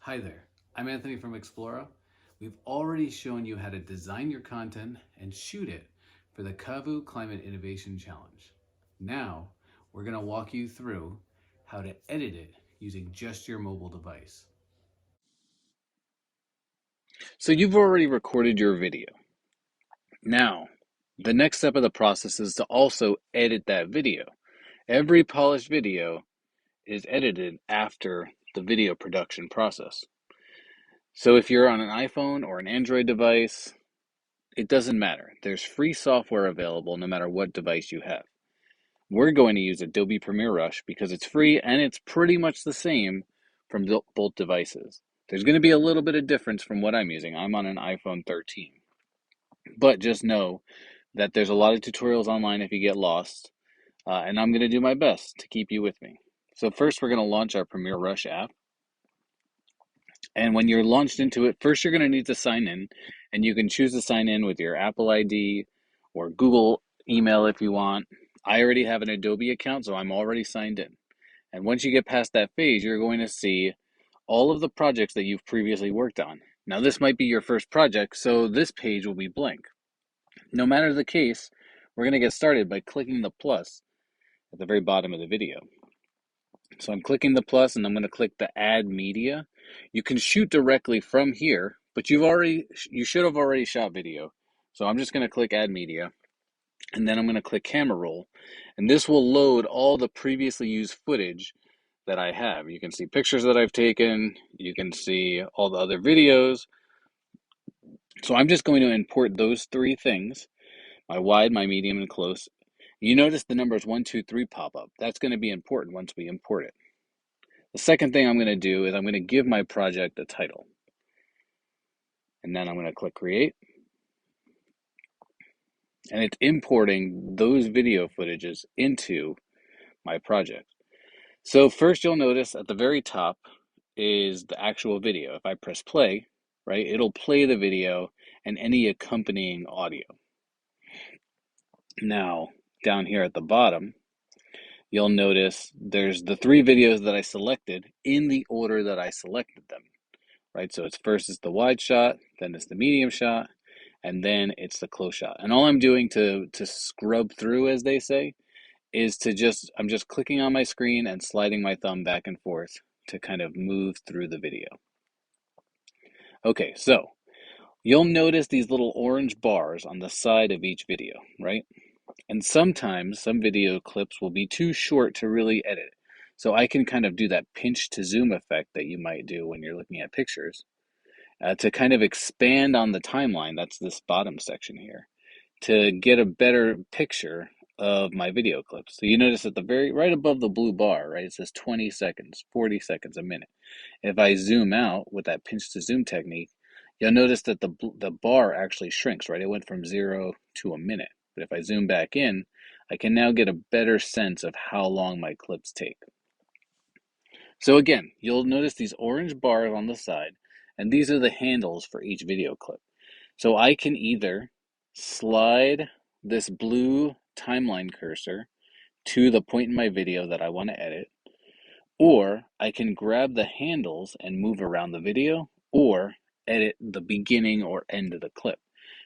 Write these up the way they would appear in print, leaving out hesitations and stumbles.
Hi there, I'm Anthony from Explora. We've already shown you how to design your content and shoot it for the Kavu Climate Innovation Challenge. Now, we're going to walk you through how to edit it using just your mobile device. So you've already recorded your video. Now, the next step of the process is to also edit that video. Every polished video is edited after the video production process. So if you're on an iPhone or an Android device, it doesn't matter. There's free software available no matter what device you have. We're going to use Adobe Premiere Rush because it's free and it's pretty much the same from both devices. There's going to be a little bit of difference from what I'm using. I'm on an iPhone 13. But just know that there's a lot of tutorials online if you get lost, and I'm going to do my best to keep you with me. So first, we're going to launch our Premiere Rush app. And when you're launched into it, first you're going to need to sign in, and you can choose to sign in with your Apple ID or Google email if you want. I already have an Adobe account, so I'm already signed in. And once you get past that phase, you're going to see all of the projects that you've previously worked on. Now, this might be your first project, so this page will be blank. No matter the case, we're going to get started by clicking the plus at the very bottom of the video. So I'm clicking the plus and I'm going to click the add media. You can shoot directly from here, but you should have already shot video. So I'm just going to click add media and then I'm going to click camera roll, and this will load all the previously used footage that I have. You can see pictures that I've taken, you can see all the other videos. So I'm just going to import those three things: my wide, my medium, and close. You notice the numbers 1, 2, 3 pop up. That's going to be important once we import it. The second thing I'm going to do is I'm going to give my project a title. And then I'm going to click create. And it's importing those video footages into my project. So first you'll notice at the very top is the actual video. If I press play, right, it'll play the video and any accompanying audio. Now, down here at the bottom, you'll notice there's the three videos that I selected in the order that I selected them, right? So it's first is the wide shot, then it's the medium shot, and then it's the close shot. And all I'm doing to scrub through, as they say, is I'm just clicking on my screen and sliding my thumb back and forth to kind of move through the video. Okay, so you'll notice these little orange bars on the side of each video, right? And sometimes some video clips will be too short to really edit. So I can kind of do that pinch to zoom effect that you might do when you're looking at pictures to kind of expand on the timeline. That's this bottom section here, to get a better picture of my video clips. So you notice at the very right above the blue bar, right, it says 20 seconds, 40 seconds, a minute. If I zoom out with that pinch to zoom technique, you'll notice that the bar actually shrinks, right? It went from 0 to a minute. But if I zoom back in, I can now get a better sense of how long my clips take. So again, you'll notice these orange bars on the side, and these are the handles for each video clip. So I can either slide this blue timeline cursor to the point in my video that I want to edit, or I can grab the handles and move around the video, or edit the beginning or end of the clip.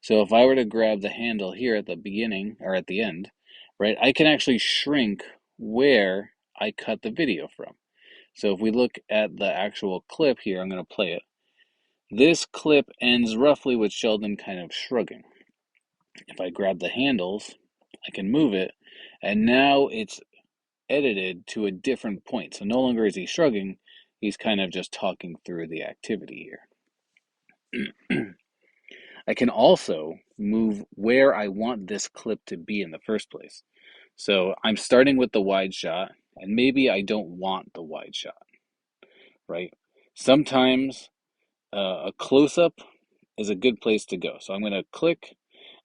So if I were to grab the handle here at the beginning or at the end, right, I can actually shrink where I cut the video from. So if we look at the actual clip here, I'm going to play it. This clip ends roughly with Sheldon kind of shrugging. If I grab the handles, I can move it, and now it's edited to a different point. So no longer is he shrugging, he's kind of just talking through the activity here. I can also move where I want this clip to be in the first place. So I'm starting with the wide shot, and maybe I don't want the wide shot, right? Sometimes a close-up is a good place to go. So I'm going to click,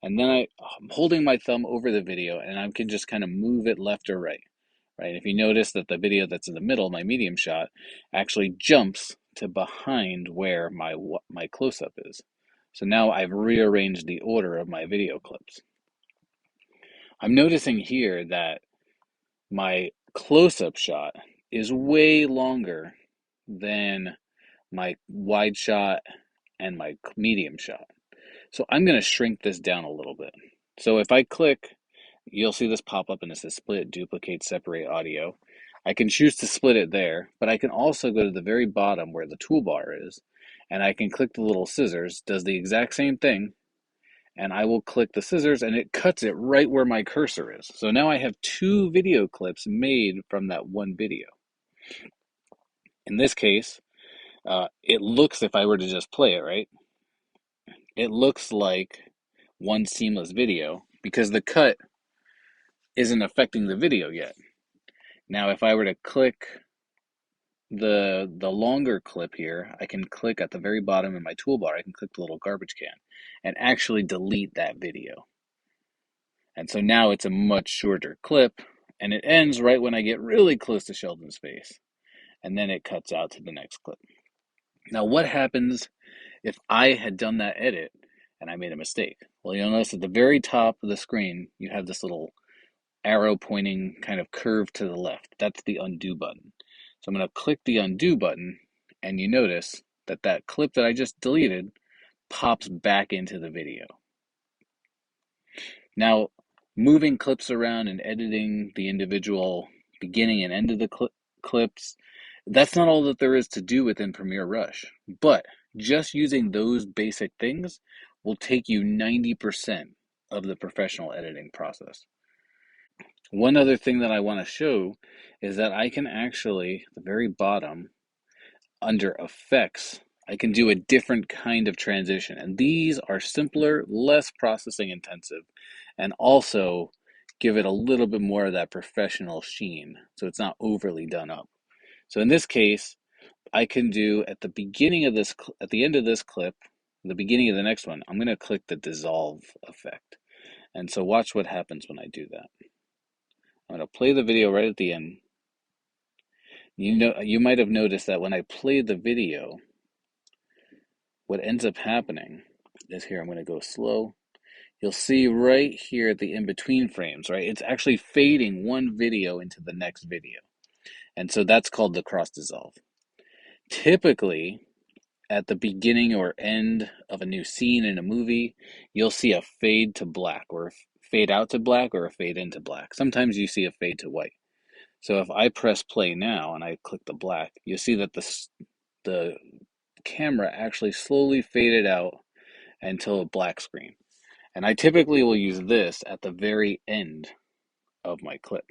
and then I'm holding my thumb over the video, and I can just kind of move it left or right. Right? If you notice that the video that's in the middle, my medium shot, actually jumps to behind where my close-up is. So now I've rearranged the order of my video clips. I'm noticing here that my close-up shot is way longer than my wide shot, and my medium shot. So I'm going to shrink this down a little bit. So if I click, you'll see this pop up and it says split, duplicate, separate audio. I can choose to split it there, but I can also go to the very bottom where the toolbar is, and I can click the little scissors, does the exact same thing, and I will click the scissors and it cuts it right where my cursor is. So now I have two video clips made from that one video. In this case, it looks, if I were to just play it, right? It looks like one seamless video because the cut isn't affecting the video yet. Now, if I were to click the longer clip here, I can click at the very bottom in my toolbar, I can click the little garbage can and actually delete that video. And so now it's a much shorter clip, and it ends right when I get really close to Sheldon's face. And then it cuts out to the next clip. Now, what happens if I had done that edit and I made a mistake? Well, you'll notice at the very top of the screen, you have this little arrow pointing kind of curve to the left. That's the undo button. So I'm going to click the undo button, and you notice that that clip that I just deleted pops back into the video. Now, moving clips around and editing the individual beginning and end of the clips, that's not all that there is to do within Premiere Rush. But just using those basic things will take you 90% of the professional editing process. One other thing that I want to show is that I can actually, at the very bottom, under effects, I can do a different kind of transition. And these are simpler, less processing intensive, and also give it a little bit more of that professional sheen, so it's not overly done up. So in this case, I can do at the beginning of this, at the end of this clip, the beginning of the next one, I'm going to click the dissolve effect. And so watch what happens when I do that. I'm going to play the video right at the end. You might have noticed that when I play the video, what ends up happening is here, I'm going to go slow. You'll see right here at the in-between frames, right? It's actually fading one video into the next video. And so that's called the cross dissolve. Typically, at the beginning or end of a new scene in a movie, you'll see a fade to black or fade out to black or a fade into black. Sometimes you see a fade to white. So if I press play now and I click the black, you'll see that the camera actually slowly faded out until a black screen. And I typically will use this at the very end of my clip.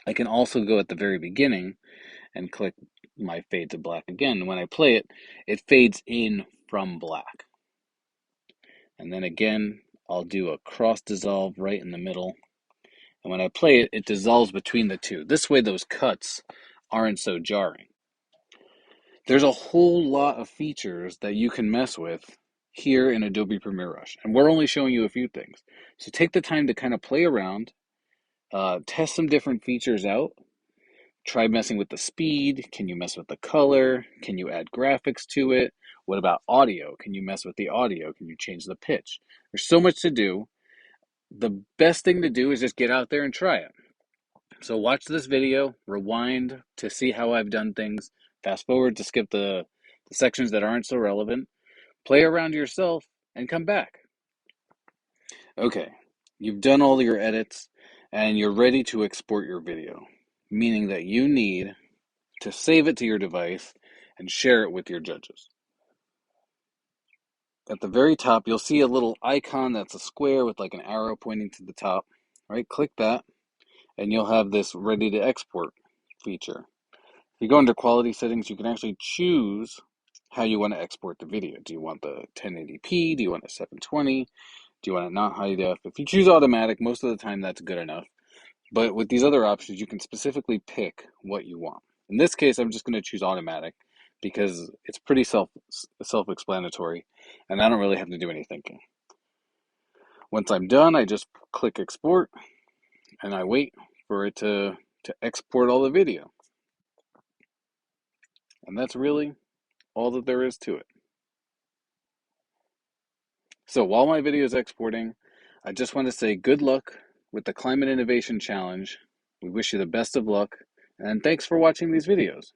I can also go at the very beginning and click my fade to black again. When I play it, it fades in from black. And then again, I'll do a cross dissolve right in the middle. And when I play it, it dissolves between the two. This way those cuts aren't so jarring. There's a whole lot of features that you can mess with here in Adobe Premiere Rush, and we're only showing you a few things. So take the time to kind of play around, test some different features out, try messing with the speed. Can you mess with the color? Can you add graphics to it? What about audio? Can you mess with the audio? Can you change the pitch? There's so much to do. The best thing to do is just get out there and try it. So watch this video, rewind to see how I've done things, fast forward to skip the sections that aren't so relevant, play around yourself, and come back. Okay, you've done all your edits, and you're ready to export your video, meaning that you need to save it to your device and share it with your judges. At the very top, you'll see a little icon that's a square with like an arrow pointing to the top. Right, click that, and you'll have this ready to export feature. If you go under quality settings, you can actually choose how you want to export the video. Do you want the 1080p? Do you want a 720? Do you want it not high def? If you choose automatic, most of the time that's good enough. But with these other options, you can specifically pick what you want. In this case, I'm just going to choose automatic because it's pretty self-explanatory, and I don't really have to do any thinking. Once I'm done, I just click export, and I wait for it to export all the video. And that's really all that there is to it. So while my video is exporting, I just want to say good luck with the Climate Innovation Challenge. We wish you the best of luck, and thanks for watching these videos.